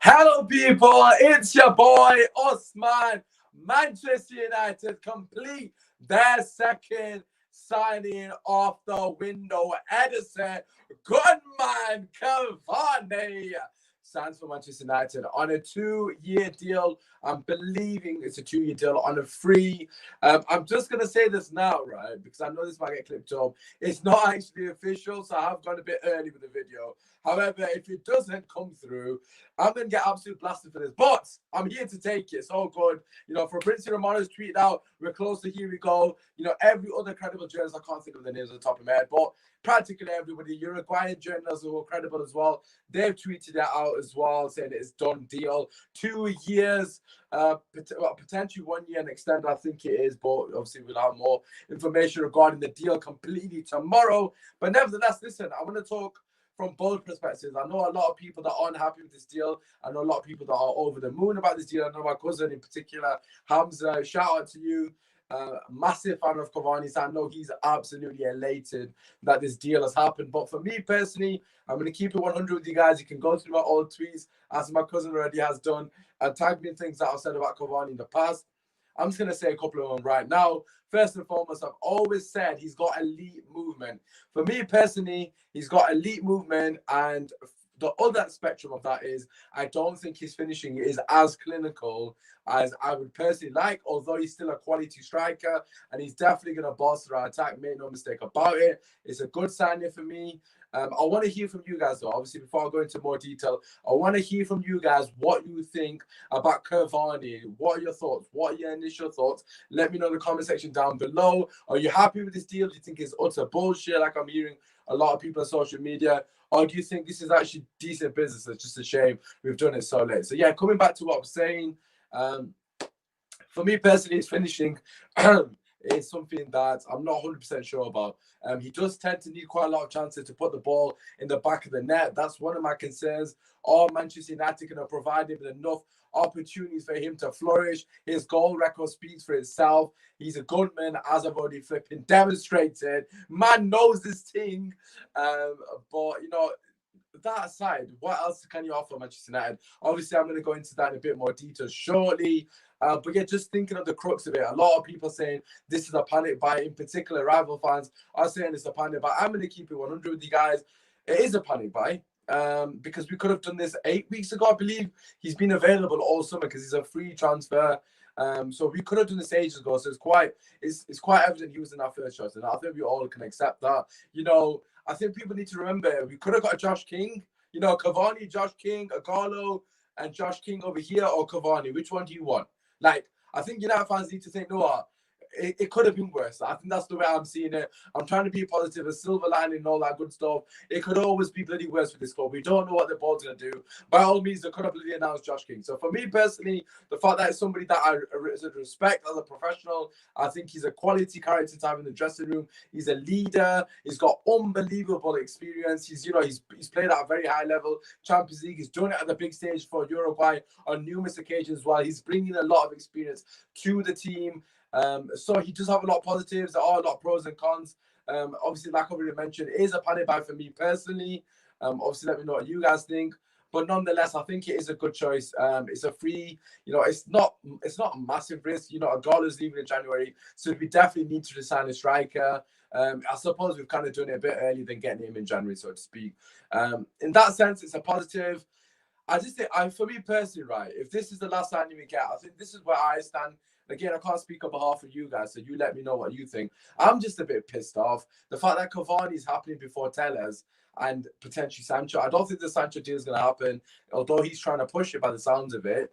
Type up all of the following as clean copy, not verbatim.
Hello, people. It's your boy Usmaan. Manchester United complete their second signing off the window. Edinson, gunman Cavani signs for Manchester United on a 2-year deal. I'm believing it's a 2-year deal on a free. I'm just gonna say this now, right? Because I know this might get clipped up. It's not actually official, so I have gone a bit early with the video. However, if it doesn't come through, I'm going to get absolute blasted for this. But I'm here to take it. It's all good. For Prince Romano's tweet out, we're close to here we go. Every other credible journalist, I can't think of the names on the top of my head, but practically everybody, Uruguayan journalists who are credible as well, they've tweeted it out as well, saying it's done deal. 2 years, potentially 1 year and extend, I think it is, but obviously we'll have more information regarding the deal completely tomorrow. But nevertheless, listen, I want to talk from both perspectives. I know a lot of people that aren't happy with this deal. I know a lot of people that are over the moon about this deal. I know my cousin in particular, Hamza. Shout out to you. Massive fan of Cavani. So I know he's absolutely elated that this deal has happened. But for me personally, I'm going to keep it 100 with you guys. You can go through my old tweets, as my cousin already has done, and tag me in things that I've said about Cavani in the past. I'm just going to say a couple of them right now. First and foremost, I've always said he's got elite movement. For me personally, he's got elite movement, and the other spectrum of that is I don't think his finishing is as clinical as I would personally like, although he's still a quality striker and he's definitely going to bolster our attack. Make no mistake about it. It's a good signing for me. I want to hear from you guys, though. Obviously, before I go into more detail, I want to hear from you guys what you think about Cavani. What are your thoughts? What are your initial thoughts? Let me know in the comment section down below. Are you happy with this deal? Do you think it's utter bullshit, like I'm hearing a lot of people on social media? Or do you think this is actually decent business? It's just a shame we've done it so late. So, yeah, coming back to what I'm saying, for me personally, it's finishing. Is something that I'm not 100% sure about. He does tend to need quite a lot of chances to put the ball in the back of the net. That's one of my concerns. Are Manchester United going to provide him with enough opportunities for him to flourish? His goal record speaks for itself. He's a gunman, as I've already flipping demonstrated. Man knows this thing. But, that aside, what else can you offer Manchester United? Obviously, I'm going to go into that in a bit more detail shortly. But yeah, just thinking of the crux of it, a lot of people saying this is a panic buy. In particular, rival fans are saying it's a panic buy. I'm going to keep it 100 with you guys. It is a panic buy because we could have done this 8 weeks ago, I believe. He's been available all summer because he's a free transfer. So we could have done this ages ago. So it's quite evident he was in our first choice, and I think we all can accept that. I think people need to remember we could have got Josh King. Cavani, Josh King, Agallo, and Josh King over here, or Cavani. Which one do you want? Like, I think United fans need to think, no, it could have been worse. I think that's the way I'm seeing it. I'm trying to be positive, a silver lining and all that good stuff. It could always be bloody worse for this club. We don't know what the board's going to do. By all means, they could have bloody announced Josh King. So for me personally, the fact that it's somebody that I respect as a professional, I think he's a quality character to have in the dressing room. He's a leader. He's got unbelievable experience. He's played at a very high level. Champions League. He's done it at the big stage for Uruguay on numerous occasions as well. He's bringing a lot of experience to the team. So he does have a lot of positives. There are a lot of pros and cons. Obviously, like I already mentioned, it is a panic buy for me personally. Obviously, let me know what you guys think. But nonetheless, I think it is a good choice. It's a free, it's not a massive risk. A goal is leaving in January, so we definitely need to sign a striker. I suppose we've kind of done it a bit earlier than getting him in January, so to speak. In that sense, it's a positive. I just think, for me personally, right, if this is the last signing we get, I think this is where I stand. Again, I can't speak on behalf of you guys, so you let me know what you think. I'm just a bit pissed off. The fact that Cavani is happening before Telles and potentially Sancho. I don't think the Sancho deal is going to happen, although he's trying to push it by the sounds of it.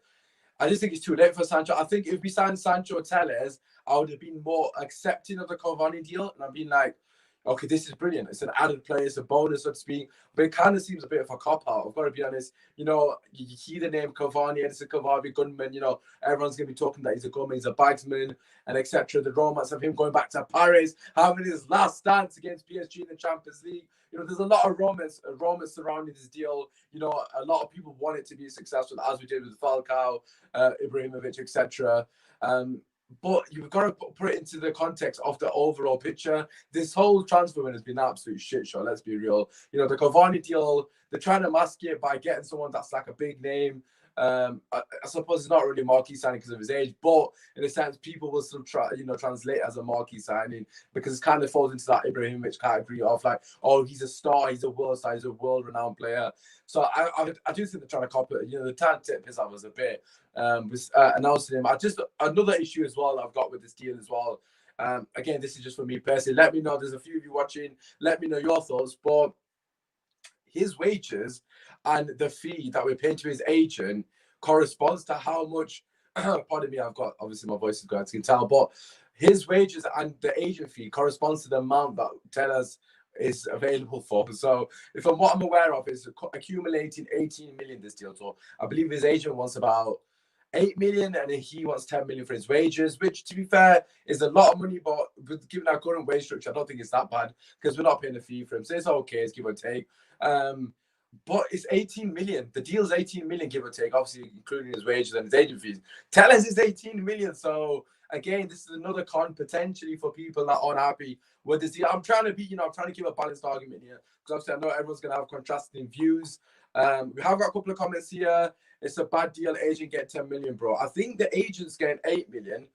I just think it's too late for Sancho. I think if we signed Sancho or Telles, I would have been more accepting of the Cavani deal. And I've been like, okay, this is brilliant. It's an added play. It's a bonus, so to speak. But it kind of seems a bit of a cop-out. I've got to be honest. You hear the name Cavani, Edinson Cavani, gunman. Everyone's going to be talking that he's a gunman, he's a bagsman, and etc. The romance of him going back to Paris, having his last dance against PSG in the Champions League. There's a lot of romance surrounding this deal. A lot of people want it to be successful, as we did with Falcao, Ibrahimovic, etc. But you've got to put it into the context of the overall picture. This whole transfer win has been an absolute shit show. Let's be real. The Cavani deal, they're trying to mask it by getting someone that's like a big name. I suppose it's not really a marquee signing because of his age, but in a sense, people will still try, translate as a marquee signing because it kind of falls into that Ibrahimovic category of like, oh, he's a star, he's a world star, he's a world-renowned player. So I do think they're trying to copy it. The tan tip piss was a bit was announcing him. Another issue as well I've got with this deal as well. Again, this is just for me personally. Let me know. There's a few of you watching. Let me know your thoughts. But his wages and the fee that we're paying to his agent corresponds to how much. Pardon me, I've got obviously my voice is going to tell, but his wages and the agent fee corresponds to the amount that Tellers is available for. So, from what I'm aware of, is accumulating 18 million this deal. So, I believe his agent wants about 8 million and he wants 10 million for his wages, which to be fair is a lot of money, but given our current wage structure, I don't think it's that bad because we're not paying a fee for him. So it's okay, it's give or take. But it's 18 million. The deal's 18 million, give or take, obviously including his wages and his agent fees. Tell us it's 18 million. So again, this is another con potentially for people that aren't happy with this deal. I'm trying to be, I'm trying to give a balanced argument here because obviously I know everyone's going to have contrasting views. We have got a couple of comments here. It's a bad deal. Agent get 10 million, bro. I think the agent's getting 8 million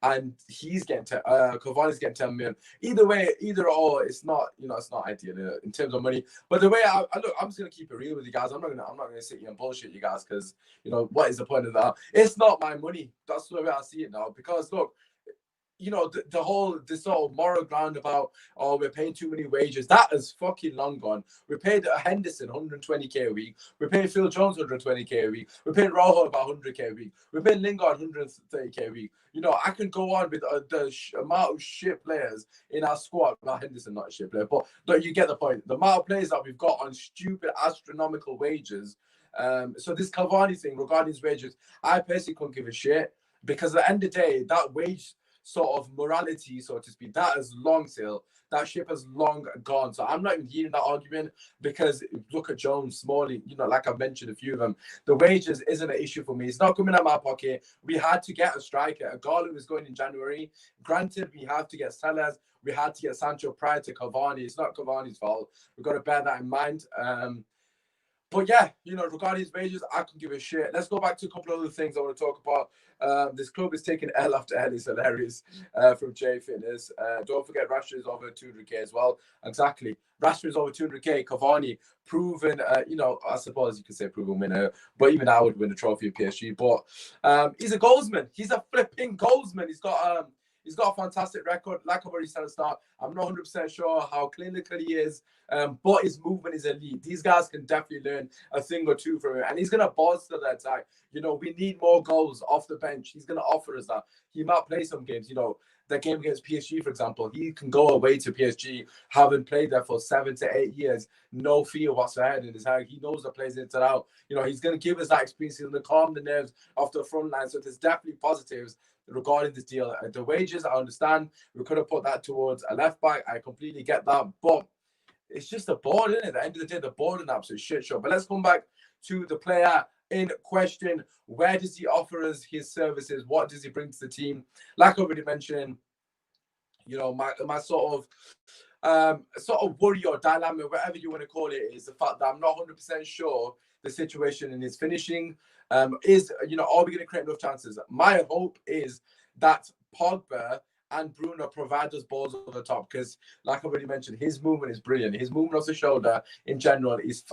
and he's getting Cavani's getting 10 million. Either way, either or, it's not, it's not ideal in terms of money. But the way I look, I'm just gonna keep it real with you guys. I'm not gonna sit here and bullshit you guys because what is the point of that? It's not my money. That's the way I see it now. Because look, this sort of moral ground about, oh, we're paying too many wages, that is fucking long gone. We paid Henderson 120k a week. We're paying Phil Jones 120k a week. We're paying Rojo about 100k a week. We're paying Lingard 130k a week. I can go on with the amount of shit players in our squad. Well, Henderson not a shit player, but you get the point. The amount of players that we've got on stupid astronomical wages. So this Cavani thing regarding his wages, I personally couldn't give a shit because at the end of the day, that wage sort of morality, so to speak, that is long sailed. That ship has long gone. So I'm not even hearing that argument because look at Jones, Smalling, like I've mentioned a few of them. The wages isn't an issue for me. It's not coming out of my pocket. We had to get a striker. A Galo was going in January. Granted, we have to get Sellers. We had to get Sancho prior to Cavani. It's not Cavani's fault. We've got to bear that in mind. But yeah, regarding his wages, I can give a shit. Let's go back to a couple of other things I want to talk about. This club is taking L after L. It's hilarious from J Fitness. Don't forget, Rashford is over 200k as well. Exactly. Rashford is over 200k. Cavani, proven, I suppose you could say proven winner, but even I would win a trophy at PSG. But he's a goalsman. He's a flipping goalsman. He's got a fantastic record. Like I've already said at the start, I'm not 100% sure how clinical he is, but his movement is elite. These guys can definitely learn a thing or two from him, and he's going to bolster the attack. We need more goals off the bench. He's going to offer us that. He might play some games, the game against PSG, for example. He can go away to PSG, having played there for 7 to 8 years, no fear whatsoever in his head. He knows the players inside out. He's going to give us that experience. He's going to calm the nerves of the front line. So there's definitely positives regarding this deal. The wages, I understand. We could have put that towards a left back. I completely get that. But it's just a board, isn't it? At the end of the day, the board is an absolute shit show. But let's come back to the player in question. Where does he offer us his services? What does he bring to the team? Like I already mentioned, my sort of worry or dilemma, whatever you want to call it, is the fact that I'm not 100% sure the situation in his finishing are we going to create enough chances? My hope is that Pogba and Bruno provide us balls over the top because, like I already mentioned, his movement is brilliant. His movement off the shoulder in general is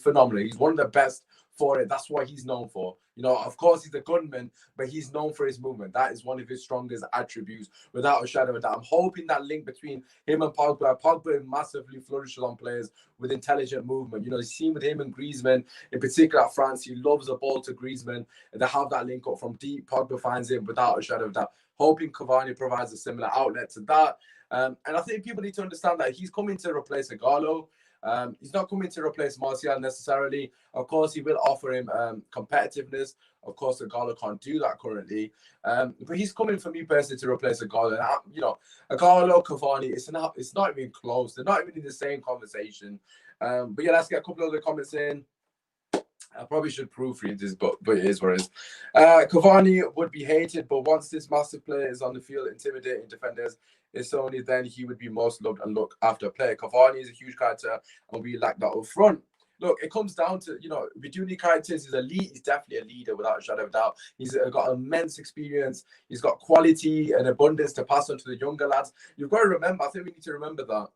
phenomenal. He's one of the best for it. That's what he's known for. Of course, he's a gunman, but he's known for his movement. That is one of his strongest attributes, without a shadow of a doubt. I'm hoping that link between him and Pogba massively flourishes on players with intelligent movement. You've seen with him and Griezmann, in particular at France, he loves a ball to Griezmann, and they have that link up from deep. Pogba finds him without a shadow of a doubt. Hoping Cavani provides a similar outlet to that. And I think people need to understand that he's coming to replace Agallo. He's not coming to replace Martial necessarily. Of course, he will offer him competitiveness. Of course, Agallo can't do that currently. But he's coming for me personally to replace Agallo. And Agallo, Cavani, it's not even close. They're not even in the same conversation. But yeah, let's get a couple of other comments in. I probably should proofread this, but it is what it is. Cavani would be hated, but once this massive player is on the field, intimidating defenders, it's only then he would be most loved and looked after player. Cavani is a huge character, and we lack that up front. look, it comes down to, you know, we do need characters. He's elite. He's definitely a leader without a shadow of doubt. He's got immense experience. He's got quality and abundance to pass on to the younger lads. You've got to remember, I think we need to remember that,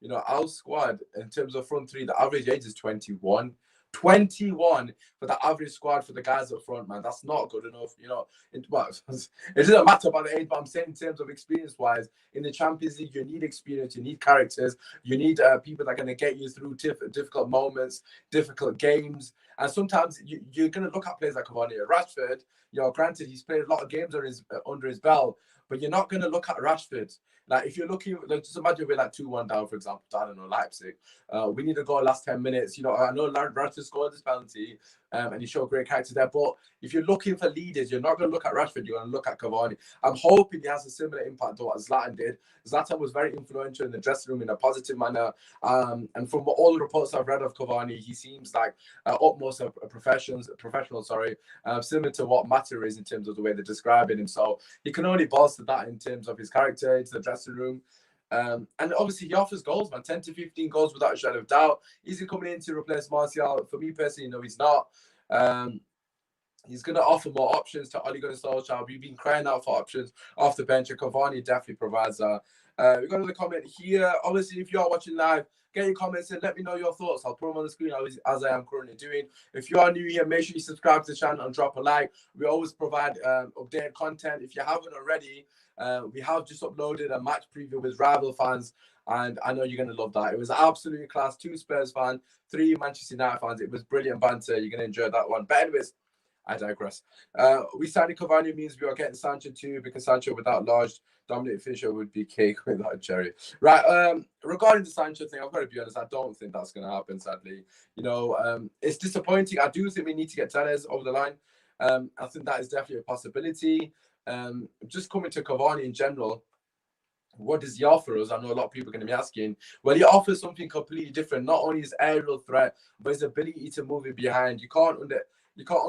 you know, our squad, in terms of front three, the average age is 21. 21 for the average squad for the guys up front, man. That's not good enough. You know, it doesn't matter about the age, but I'm saying in terms of experience-wise, in the Champions League, you need experience, you need characters, you need people that are going to get you through difficult moments, difficult games. And sometimes you're going to look at players like Cavani or Rashford. You know, granted, he's played a lot of games under his belt, but you're not going to look at Rashford. Like, if you're looking, like, just imagine we're like 2-1 down, for example, I don't know, Leipzig. We need to go last 10 minutes. You know, I know Rashford scored this penalty, and he showed great character there. But if you're looking for leaders, you're not going to look at Rashford, you're going to look at Cavani. I'm hoping he has a similar impact to what Zlatan did. Zlatan was very influential in the dressing room in a positive manner. And from all the reports I've read of Cavani, he seems like utmost a professional, similar to what Mata is in terms of the way they're describing him. So he can only bolster that in terms of his character into the dressing room. And obviously he offers goals, man, 10 to 15 goals without a shadow of doubt. Is he coming in to replace Martial? For me personally, no, he's not. He's going to offer more options to Ole Gunnar Solskjaer. We've been crying out for options off the bench, and Cavani definitely provides that. We've got another comment here. Obviously, if you are watching live, get your comments and let me know your thoughts. I'll put them on the screen as I am currently doing. If you are new here, make sure you subscribe to the channel and drop a like. We always provide updated content. If you haven't already, we have just uploaded a match preview with rival fans, and I know you're going to love that. It was absolutely class. 2 Spurs fans, 3 Manchester United fans. It was brilliant banter. You're going to enjoy that one. But anyways, I digress. We signed Cavani means we are getting Sancho too, because Sancho without large dominant finisher would be cake without cherry. Right. Regarding the Sancho thing, I've got to be honest, I don't think that's going to happen, sadly. You know, it's disappointing. I do think we need to get Telles over the line. I think that is definitely a possibility. Just coming to Cavani in general, what does he offer us? I know a lot of people are going to be asking. Well, he offers something completely different. Not only his aerial threat, but his ability to move it behind. You can't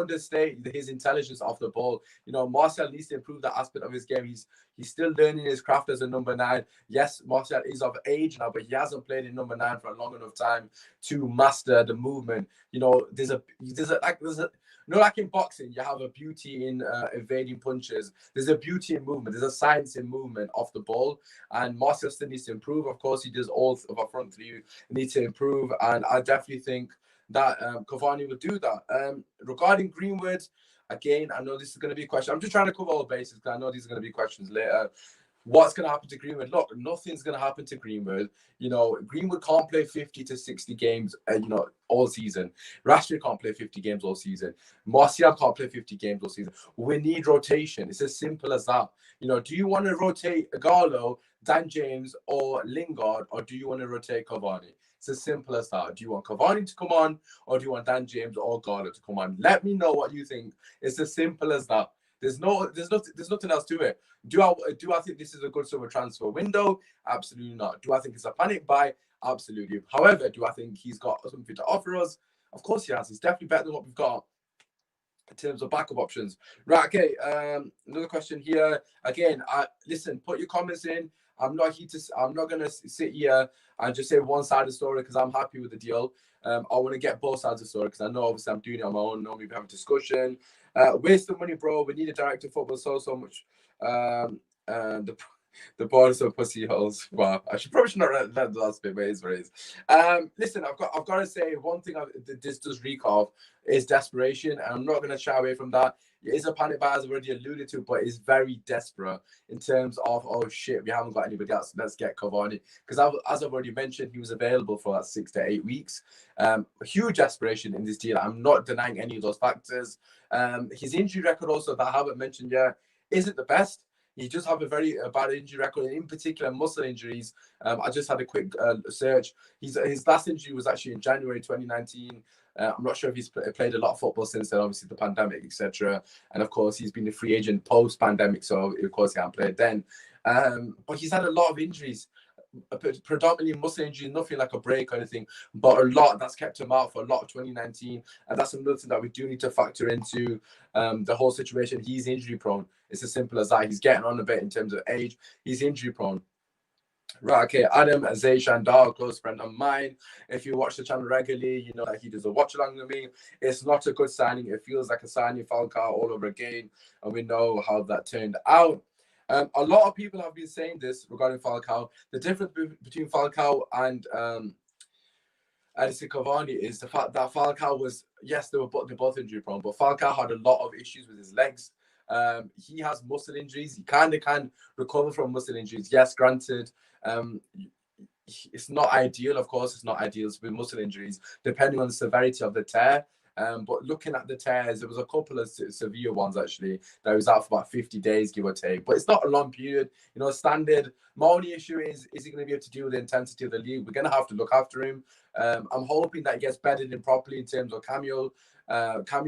understate his intelligence off the ball. You know, Martial needs to improve that aspect of his game. He's still learning his craft as a number 9. Yes, Martial is of age now, but he hasn't played in number 9 for a long enough time to master the movement. You know, there's a like in boxing, you have a beauty in evading punches. There's a beauty in movement. There's a science in movement off the ball. And Martial still needs to improve. Of course, he does all of our front three need to improve. And I definitely think that Cavani will do that. Regarding Greenwood, again, I know this is going to be a question. I'm just trying to cover all bases because I know these are going to be questions later. What's going to happen to Greenwood? Look, nothing's going to happen to Greenwood. You know, Greenwood can't play 50 to 60 games, all season. Rashford can't play 50 games all season. Martial can't play 50 games all season. We need rotation. It's as simple as that. You know, do you want to rotate Garlo, Dan James, or Lingard, or do you want to rotate Cavani? It's as simple as that. Do you want Cavani to come on, or do you want Dan James or Garlo to come on? Let me know what you think. It's as simple as that. There's nothing else to it. Do I think this is a good summer transfer window? Absolutely not. Do I think it's a panic buy? Absolutely. However, do I think he's got something to offer us? Of course he has. He's definitely better than what we've got in terms of backup options. Right, okay. Another question here. Again, listen, put your comments in. I'm not gonna sit here and just say one side of the story because I'm happy with the deal. I want to get both sides of the story because I know obviously I'm doing it on my own. Normally we have a discussion. Waste of money, bro. We need a director of football so much. The borders of pussy holes. Wow, I should probably not read the last bit, but it's what it is. Listen, I've got to say one thing this does reek of is desperation, and I'm not going to shy away from that. It is a panic buy, as I've already alluded to, but it's very desperate in terms of, oh shit, we haven't got anybody else. Let's get Cavani. Because as I've already mentioned, he was available for like 6 to 8 weeks. Huge desperation in this deal. I'm not denying any of those factors. His injury record also that I haven't mentioned yet isn't the best. He just have a very bad injury record, and in particular muscle injuries. I just had a quick search. His last injury was actually in January 2019. I'm not sure if he's played a lot of football since then, obviously the pandemic, etc. And of course, he's been a free agent post-pandemic, so of course he hasn't played then. But he's had a lot of injuries, predominantly muscle injuries, nothing like a break or anything, but a lot that's kept him out for a lot of 2019. And that's another thing that we do need to factor into the whole situation. He's injury prone. It's as simple as that. He's getting on a bit in terms of age. He's injury prone. Right, okay. Adam Zayshandar, a close friend of mine. If you watch the channel regularly, you know that he does a watch along with me. It's not a good signing. It feels like a signing Falcao all over again, and we know how that turned out. A lot of people have been saying this regarding Falcao. The difference between Falcao and Edinson Cavani is the fact that Falcao was, yes, they're both injury prone, but Falcao had a lot of issues with his legs. He has muscle injuries. He kind of can recover from muscle injuries. Yes, granted, um, it's not ideal. Of course, it's not ideal with muscle injuries, depending on the severity of the tear. But looking at the tears, there was a couple of severe ones actually that was out for about 50 days, give or take. But it's not a long period. You know, standard. My only issue is he going to be able to deal with the intensity of the league? We're going to have to look after him. I'm hoping that he gets bedded in properly in terms of cameo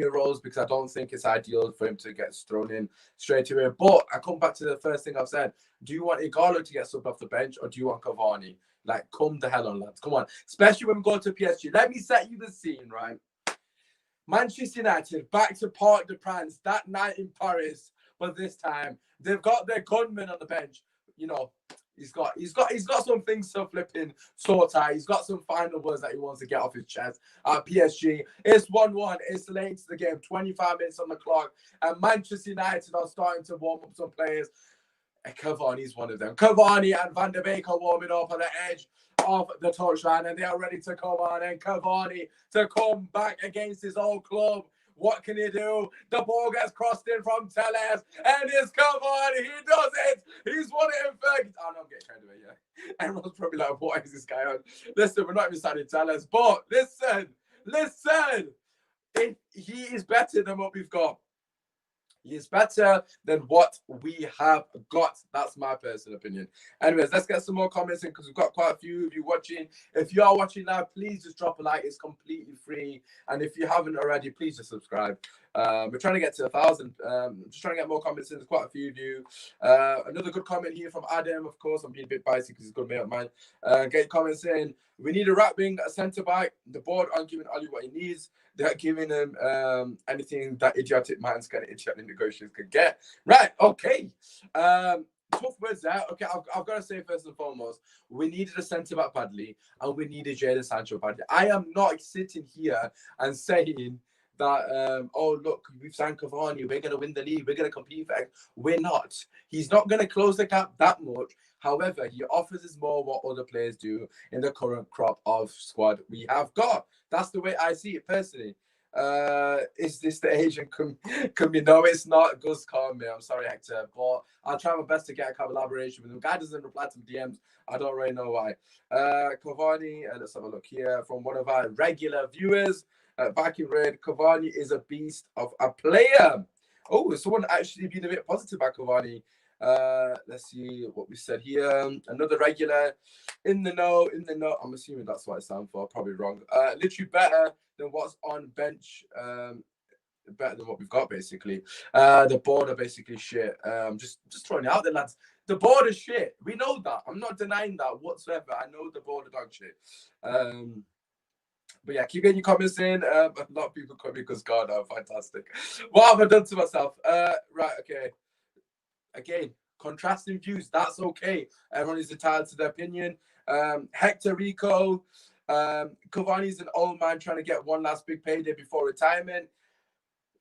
roles, because I don't think it's ideal for him to get thrown in straight away. But I come back to the first thing I've said. Do you want Igalo to get subbed off the bench, or do you want Cavani? Like, come the hell on, lads. Come on. Especially when we go to PSG. Let me set you the scene, right? Manchester United back to Parc des Princes that night in Paris, but this time they've got their gunman on the bench. You know, he's got some things to flipping sort out. He's got some final words that he wants to get off his chest at PSG. It's 1-1. It's late into the game, 25 minutes on the clock, and Manchester United are starting to warm up some players. Cavani's one of them. Cavani and Van der Beek are warming up on the edge of the touchline, and they are ready to come on. And Cavani to come back against his old club. What can he do? The ball gets crossed in from Telles, and it's Cavani. He does it. He's won it in Ferguson. Oh, no, I'm getting carried away, yeah. Everyone's probably like, what is this guy on? Listen, we're not even signing Telles, but listen. If he is better than what we've got. He is better than what we have got. That's my personal opinion. Anyways, let's get some more comments in, because we've got quite a few of you watching. If you are watching now, please just drop a like. It's completely free. And if you haven't already, please just subscribe. We're trying to get to 1,000. Just trying to get more comments in. There's quite a few of you. Another good comment here from Adam. Of course, I'm being a bit biased because he's a good mate of mine. Get comments in. We need a right wing, a centre back. The board aren't giving Ali what he needs. They're giving him anything that idiotic man's kind of idiotic negotiators could get. Right, okay. Tough words there. Okay, I've got to say first and foremost, we needed a centre back badly, and we needed Jadon Sancho badly. I am not sitting here and saying that, oh, look, we've signed Cavani, we're going to win the league, we're going to compete for X. We're not. He's not going to close the gap that much. However, he offers us more what other players do in the current crop of squad we have got. That's the way I see it personally. Is this the Asian community? No, it's not. Gus called me. I'm sorry, Hector, but I'll try my best to get a collaboration with him. The guy doesn't reply to DMs. I don't really know why. Cavani, let's have a look here from one of our regular viewers. Back in red, Cavani is a beast of a player. Oh, someone actually been a bit positive about Cavani. Let's see what we said here. Another regular in the know. I'm assuming that's what it stands for. Probably wrong. Literally better than what's on bench. Better than what we've got, basically. The board are basically shit. Just throwing it out there, lads. The board is shit. We know that. I'm not denying that whatsoever. I know the board are dog shit. But yeah, keep getting your comments in. A lot of people come because God, I'm fantastic. What have I done to myself? Right, okay. Again, contrasting views. That's okay. Everyone is entitled to their opinion. Hector Rico, Cavani's an old man trying to get one last big payday before retirement.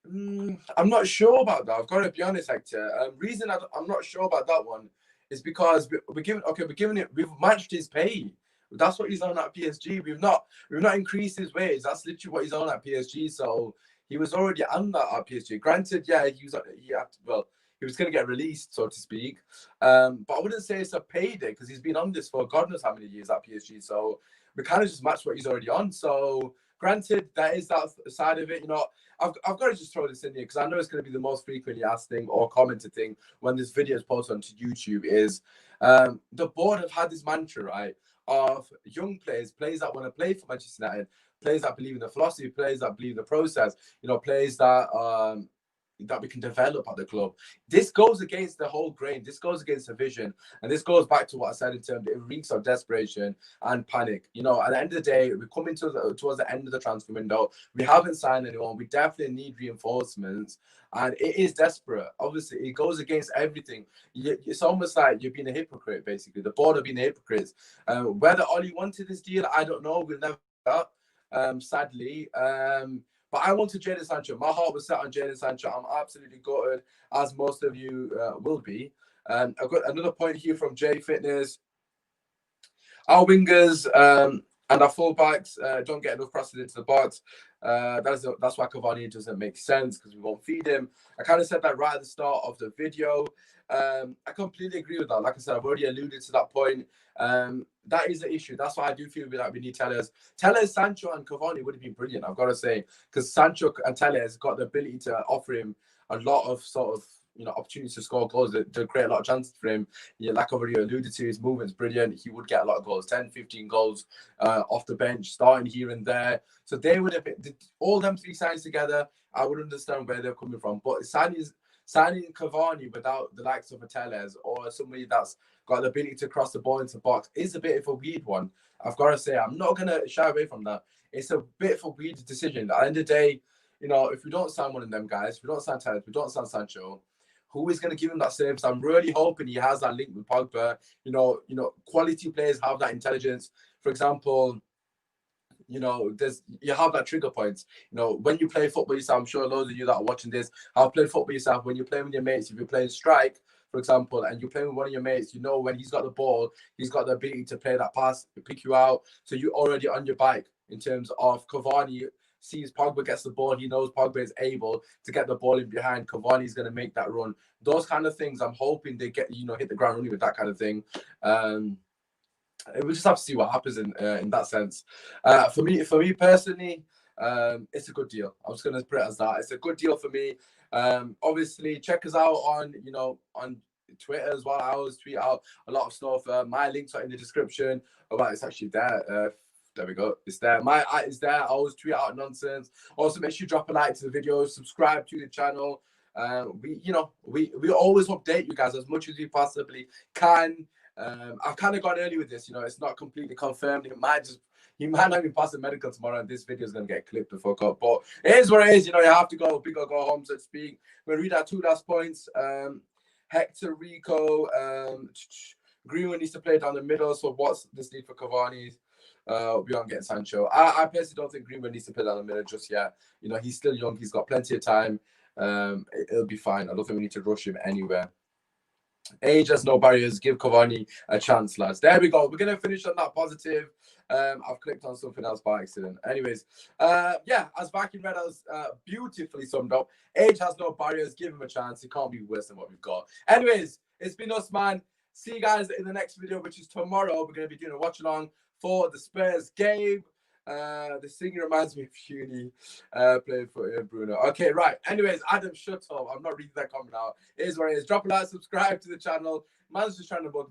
I'm not sure about that. I've got to be honest, Hector. Reason I'm not sure about that one is because we've matched his pay. That's what he's on at PSG. We've not increased his wage. That's literally what he's on at PSG. So he was already on that at PSG. Granted, yeah, he was going to get released, so to speak. But I wouldn't say it's a payday because he's been on this for God knows how many years at PSG. So we kind of just match what he's already on. So granted, there is that side of it. You know, I've got to just throw this in here because I know it's going to be the most frequently asked thing or commented thing when this video is posted onto YouTube is the board have had this mantra, right, of young players that want to play for Manchester United, players that believe in the philosophy, players that believe in the process, you know, players that that we can develop at the club. This goes against the whole grain. This goes against the vision. And this goes back to what I said in terms of it reeks of desperation and panic. You know, at the end of the day, we're coming towards the end of the transfer window. We haven't signed anyone. We definitely need reinforcements. And it is desperate. Obviously, it goes against everything. It's almost like you're being a hypocrite, basically. The board are being hypocrites. Whether Ollie wanted this deal, I don't know. We'll never find out, sadly. But I wanted Jadon Sancho. My heart was set on Jadon Sancho. I'm absolutely gutted, as most of you will be. I've got another point here from J Fitness. Our wingers and our fullbacks don't get enough crosses into the box. That's why Cavani doesn't make sense, because we won't feed him. I kind of said that right at the start of the video. I completely agree with that. Like I said, I've already alluded to that point. That is the issue. That's why I do feel like we need Telles. Telles, Sancho, and Cavani would have been brilliant, I've got to say, because Sancho and Telles got the ability to offer him a lot of sort of, you know, opportunities to score goals, to create a lot of chances for him. Yeah, like I've already alluded to, his movement's brilliant. He would get a lot of goals, 10, 15 goals off the bench, starting here and there. So they would have been, all them three signings together, I would understand where they're coming from. But signing Cavani without the likes of a Telles or somebody that's got the ability to cross the ball into the box is a bit of a weird one. I've got to say, I'm not going to shy away from that. It's a bit of a weird decision. At the end of the day, you know, if we don't sign one of them guys, if we don't sign Telles, we don't sign Sancho, who is going to give him that service? I'm really hoping he has that link with Pogba. You know, quality players have that intelligence. For example, you know, you have that trigger points. You know, when you play football yourself, I'm sure loads of you that are watching this have played football yourself. When you're playing with your mates, if you're playing strike, for example, and you're playing with one of your mates, you know when he's got the ball, he's got the ability to play that pass, pick you out. So you're already on your bike in terms of Cavani. Sees Pogba gets the ball, he knows Pogba is able to get the ball in behind. Cavani's going to make that run. Those kind of things, I'm hoping they get, you know, hit the ground running with that kind of thing. We'll just have to see what happens in that sense. For me personally, it's a good deal. I'm just going to put it as that. It's a good deal for me. Obviously, check us out on Twitter as well. I always tweet out a lot of stuff. My links are in the description. Well, it's actually there. There we go. It's there. My is there. I always tweet out nonsense. Also, make sure you drop a like to the video, subscribe to the channel. We always update you guys as much as we possibly can. I've kind of gone early with this. You know, it's not completely confirmed. He might not even pass the medical tomorrow, and this video is going to get clipped the fuck up. But it is what it is. You know, you have to go big or go home, so to speak. We'll read our two last points. Hector Rico, Greenwood needs to play down the middle. So what's this need for Cavani? We aren't getting Sancho. I personally don't think Greenwood needs to play down the middle just yet. You know, he's still young. He's got plenty of time. It'll be fine. I don't think we need to rush him anywhere. Age has no barriers. Give Cavani a chance, lads. There we go. We're going to finish on that positive. I've clicked on something else by accident. Anyways, yeah, as Viking Red has beautifully summed up, age has no barriers. Give him a chance. It can't be worse than what we've got. Anyways, it's been Usmaan. See you guys in the next video, which is tomorrow. We're going to be doing a watch along for the Spurs game. The singer reminds me of Uni playing for Bruno. Okay, right. Anyways, Adam, shut up. I'm not reading that comment out. It is what it is. Drop a like, subscribe to the channel. Man's just trying to bug me.